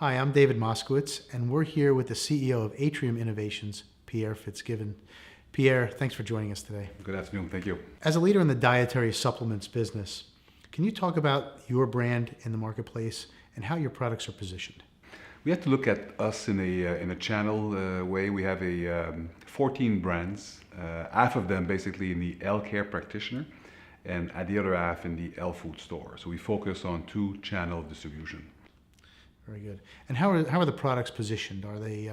Hi, I'm David Moskowitz, and we're here with the CEO of Atrium Innovations, Pierre Fitzgibbon. Pierre, thanks for joining us today. Good afternoon, thank you. As a leader in the dietary supplements business, can you talk about your brand in the marketplace and how your products are positioned? We have to look at us in a channel way. We have 14 brands, half of them basically in the healthcare practitioner, and at the other half in the health food store. So we focus on two channel distribution. Very good. And how are the products positioned? Are they,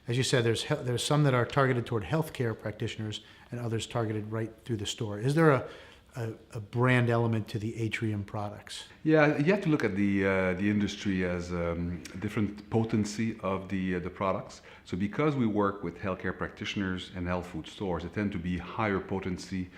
as you said, there's some that are targeted toward healthcare practitioners and others targeted right through the store. Is there a brand element to the Atrium products? Yeah, you have to look at the industry as different potency of the products. So because we work with healthcare practitioners and health food stores, they tend to be higher potency,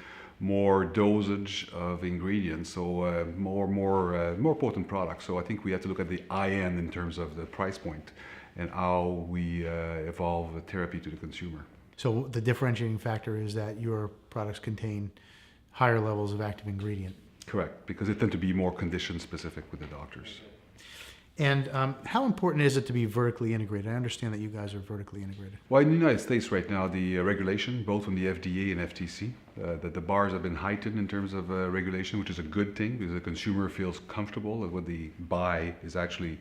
more dosage of ingredients, so more potent products. So I think we have to look at the high end in terms of the price point and how we evolve therapy to the consumer. So the differentiating factor is that your products contain higher levels of active ingredient. Correct, because they tend to be more condition specific with the doctors. And how important is it to be vertically integrated? I understand that you guys are vertically integrated. Well, in the United States right now, the regulation, both from the FDA and FTC, that the bars have been heightened in terms of regulation, which is a good thing because the consumer feels comfortable that what they buy is actually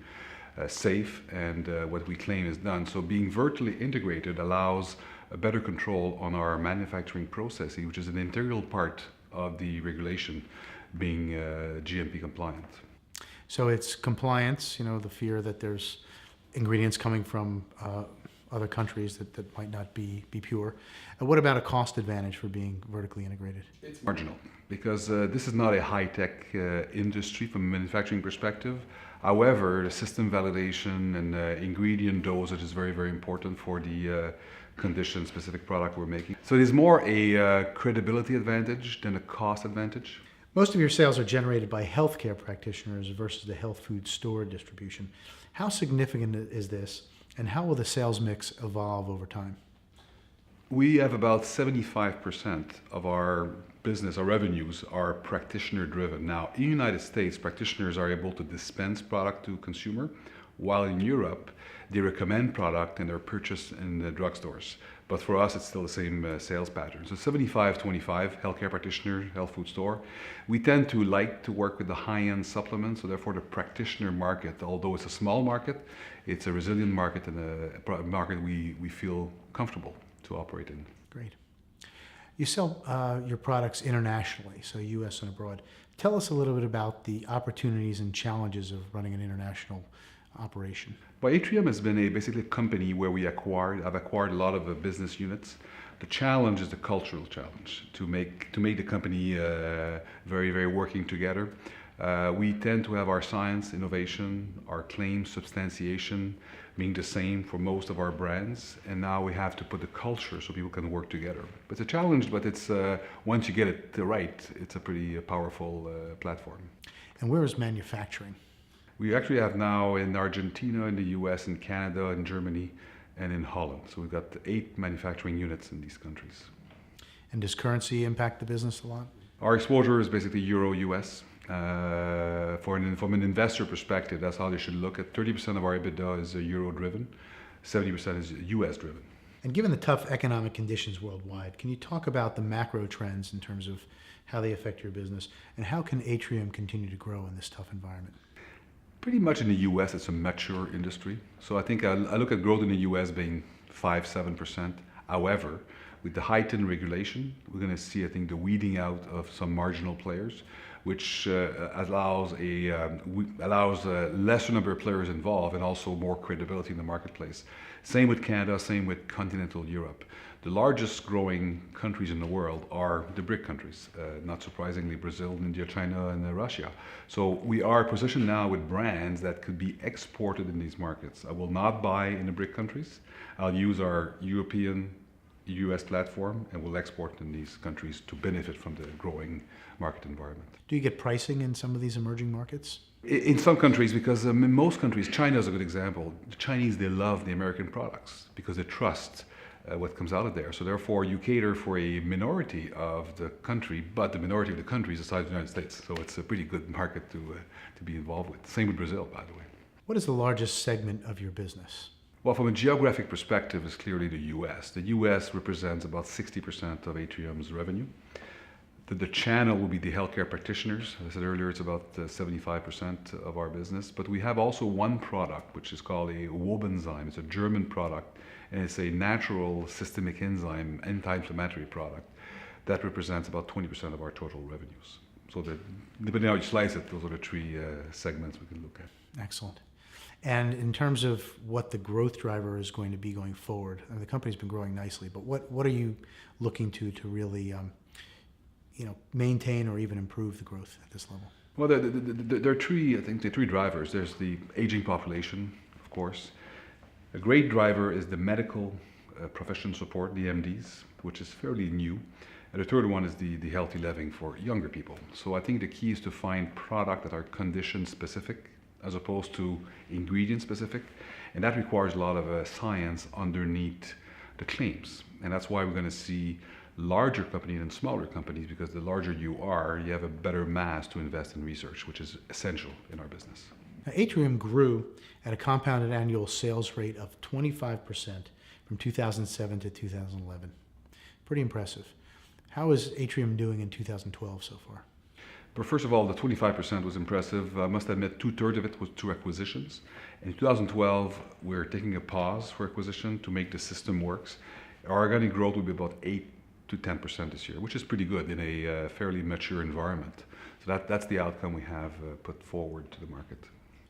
safe and what we claim is done. So being vertically integrated allows a better control on our manufacturing processes, which is an integral part of the regulation being GMP compliant. So it's compliance, the fear that there's ingredients coming from other countries that might not be pure. And what about a cost advantage for being vertically integrated? It's marginal because this is not a high-tech industry from a manufacturing perspective. However, the system validation and ingredient dosage is very, very important for the condition-specific product we're making. So it is more a credibility advantage than a cost advantage. Most of your sales are generated by healthcare practitioners versus the health food store distribution. How significant is this, and how will the sales mix evolve over time? We have about 75% of our business, our revenues, are practitioner driven. Now, in the United States, practitioners are able to dispense product to consumer, while in Europe, they recommend product and they're purchased in the drugstores. But for us, it's still the same sales pattern. So 75-25, healthcare practitioner, health food store. We tend to like to work with the high-end supplements, so therefore the practitioner market, although it's a small market, it's a resilient market and a market we feel comfortable to operate in. Great. You sell your products internationally, so U.S. and abroad. Tell us a little bit about the opportunities and challenges of running an international operation. Well, Atrium has been basically a company where I've acquired a lot of business units. The challenge is the cultural challenge to make the company very, very working together. We tend to have our science, innovation, our claim substantiation being the same for most of our brands, and now we have to put the culture so people can work together. But it's a challenge, but it's once you get it right, it's a pretty powerful platform. And where is manufacturing? We actually have now in Argentina, in the US, in Canada, in Germany, and in Holland. So we've got 8 manufacturing units in these countries. And does currency impact the business a lot? Our exposure is basically Euro-US. From an investor perspective, that's how they should look at 30% of our EBITDA is Euro-driven, 70% is US-driven. And given the tough economic conditions worldwide, can you talk about the macro trends in terms of how they affect your business, and how can Atrium continue to grow in this tough environment? Pretty much in the US, it's a mature industry. So I think I look at growth in the US being 5-7%. However, with the heightened regulation, we're going to see, I think, the weeding out of some marginal players, which allows a lesser number of players involved and also more credibility in the marketplace. Same with Canada, same with continental Europe. The largest growing countries in the world are the BRIC countries, not surprisingly Brazil, India, China, and Russia. So we are positioned now with brands that could be exported in these markets. I will not buy in the BRIC countries. I'll use our European, US platform, and we'll export in these countries to benefit from the growing market environment. Do you get pricing in some of these emerging markets? In some countries, because in most countries, China is a good example. The Chinese, they love the American products because they trust what comes out of there. So therefore, you cater for a minority of the country, but the minority of the country is the size of the United States. So it's a pretty good market to be involved with. Same with Brazil, by the way. What is the largest segment of your business? Well, from a geographic perspective, it's clearly the US. The US represents about 60% of Atrium's revenue. The channel will be the healthcare practitioners. As I said earlier, it's about 75% of our business. But we have also one product, which is called a Wobenzyme. It's a German product, and it's a natural systemic enzyme, anti-inflammatory product, that represents about 20% of our total revenues. So depending on how you slice it, those are the three segments we can look at. Excellent. And in terms of what the growth driver is going to be going forward, the company's been growing nicely, but what are you looking to really maintain or even improve the growth at this level? Well, there are three, I think, the three drivers. There's the aging population, of course. A great driver is the medical profession support, the MDs, which is fairly new. And the third one is the healthy living for younger people. So I think the key is to find products that are condition specific as opposed to ingredient specific. And that requires a lot of science underneath the claims. And that's why we're going to see larger companies than smaller companies, because the larger you are, you have a better mass to invest in research, which is essential in our business. Now, Atrium grew at a compounded annual sales rate of 25% from 2007 to 2011. Pretty impressive. How is Atrium doing in 2012 so far? But first of all, the 25% was impressive. I must admit, 2/3 of it was through acquisitions. In 2012, we're taking a pause for acquisition to make the system works. Our organic growth will be about 8 to 10% this year, which is pretty good in a fairly mature environment. So that's the outcome we have put forward to the market.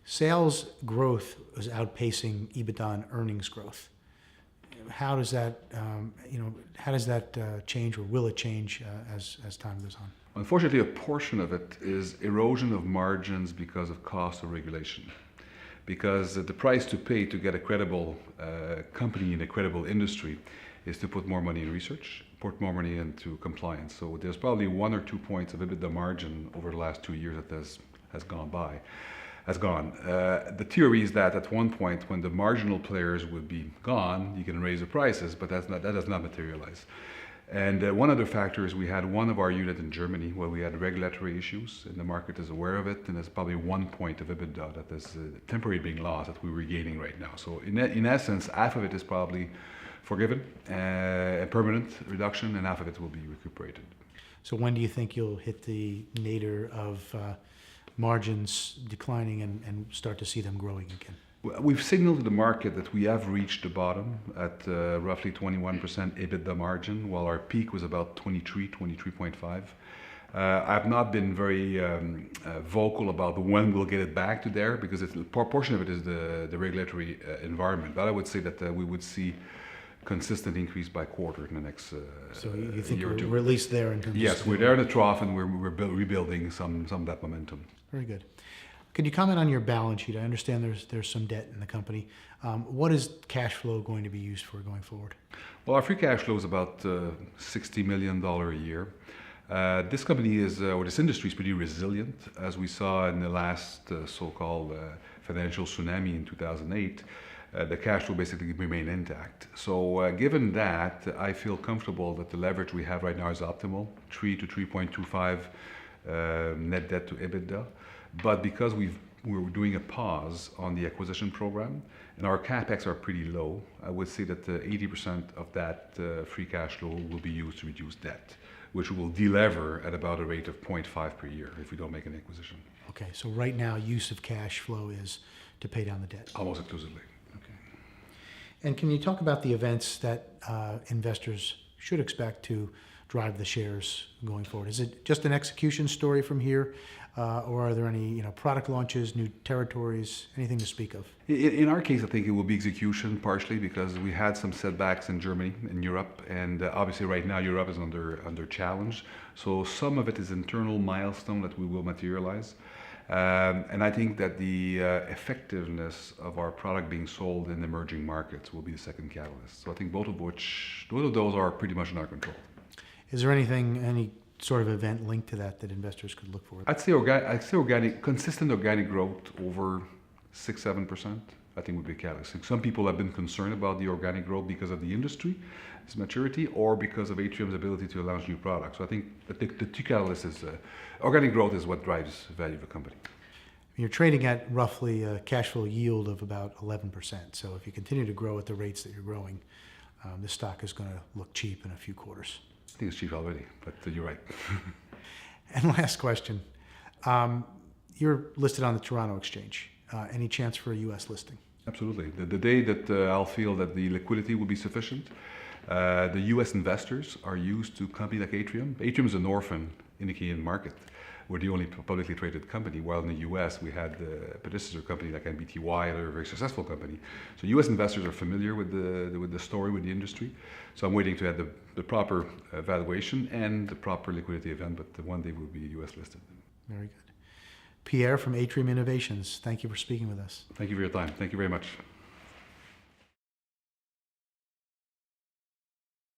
Sales growth is outpacing EBITDA and earnings growth. How does that, change, or will it change as time goes on? Unfortunately, a portion of it is erosion of margins because of cost of regulation. Because the price to pay to get a credible company in a credible industry is to put more money in research, put more money into compliance. So there's probably 1 or 2 points of EBITDA margin over the last 2 years that has gone. The theory is that at one point, when the marginal players would be gone, you can raise the prices, but that does not materialize. And one other factor is we had one of our units in Germany where we had regulatory issues, and the market is aware of it, and there's probably 1 point of EBITDA that is temporarily being lost that we're regaining right now. So in essence, half of it is probably forgiven, a permanent reduction, and half of it will be recuperated. So when do you think you'll hit the nadir of margins declining and start to see them growing again? We've signaled to the market that we have reached the bottom at roughly 21% EBITDA margin, while our peak was about 23.5. I've not been very vocal about when we'll get it back to there, because a portion of it is the regulatory environment. But I would say that we would see consistent increase by quarter in the next So you think year or two. we're at least there in terms of... Yes, we're there in the trough, and we're rebuilding some of that momentum. Very good. Could you comment on your balance sheet? I understand there's some debt in the company. What is cash flow going to be used for going forward? Well, our free cash flow is about $60 million a year. This company or this industry is pretty resilient, as we saw in the last so-called financial tsunami in 2008. The cash flow basically remained intact. So given that, I feel comfortable that the leverage we have right now is optimal, 3 to 3.25 net debt to EBITDA. But because we're doing a pause on the acquisition program, and our capex are pretty low, I would say that 80% of that free cash flow will be used to reduce debt, which will delever at about a rate of 0.5 per year if we don't make an acquisition. Okay, so right now, use of cash flow is to pay down the debt. Almost exclusively. Okay. And can you talk about the events that investors should expect to drive the shares going forward? Is it just an execution story from here, or are there any product launches, new territories, anything to speak of? In our case, I think it will be execution partially because we had some setbacks in Germany and Europe, and obviously right now Europe is under challenge. So some of it is internal milestone that we will materialize. And I think that the effectiveness of our product being sold in emerging markets will be the second catalyst. So I think both of those are pretty much in our control. Is there any sort of event linked to that investors could look for? I'd say consistent organic growth over 6-7%. I think would be a catalyst. Some people have been concerned about the organic growth because of the industry, its maturity, or because of Atrium's ability to launch new products. So I think the two catalysts is organic growth is what drives value of a company. You're trading at roughly a cash flow yield of about 11%. So if you continue to grow at the rates that you're growing, this stock is going to look cheap in a few quarters. I think it's cheap already, but you're right. And last question. You're listed on the Toronto Exchange. Any chance for a U.S. listing? Absolutely. The day that I'll feel that the liquidity will be sufficient, the U.S. investors are used to a company like Atrium. Atrium is an orphan in the Canadian market. We're the only publicly traded company, while in the U.S. we had a predecessor company like NBTY, a very successful company. So U.S. investors are familiar with the story, with the industry. So I'm waiting to have the proper valuation and the proper liquidity event, but one day we'll be U.S. listed. Very good. Pierre from Atrium Innovations, thank you for speaking with us. Thank you for your time. Thank you very much.